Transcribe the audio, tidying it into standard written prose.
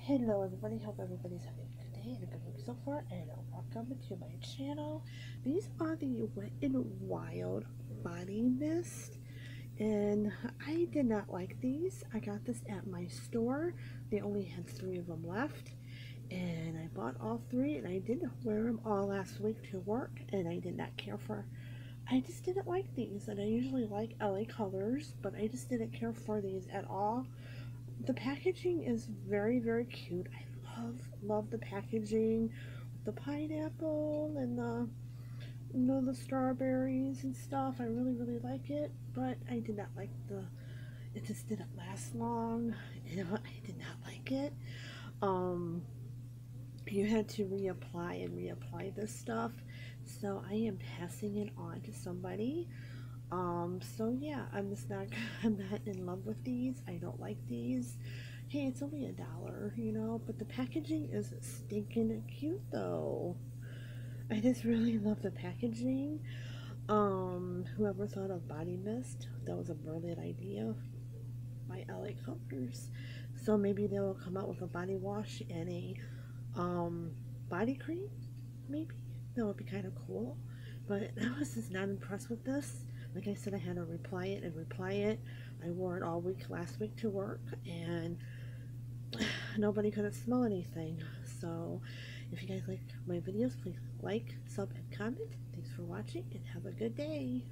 Hello everybody, hope everybody's having a good day and a good week so far, and welcome to my channel. These are the Wet n Wild body mist, and I did not like these. I got this at my store. They only had 3 of them left, and I bought all 3, and I did wear them all last week to work, and I did not care for. I just didn't like these, and I usually like LA colors, but I just didn't care for these at all. The packaging is very cute. I love the packaging, the pineapple and the the strawberries and stuff. I really like it, but I did not like it just didn't last long. I did not like it. um you had to reapply this stuff, so I am passing it on to somebody. So yeah, I'm just not I'm not in love with these. I don't like these. Hey, it's only $1, but the packaging is stinking cute though. I just really love the packaging. Whoever thought of body mist, that was a brilliant idea by LA Colors. So maybe they will come out with a body wash and a um body cream, maybe. That would be kind of cool. But I was just not impressed with this. Like I said, I had to reply it and reply it. I wore it all week last week to work, and nobody couldn't smell anything. So if you guys like my videos, please like, sub, and comment. Thanks for watching, and have a good day.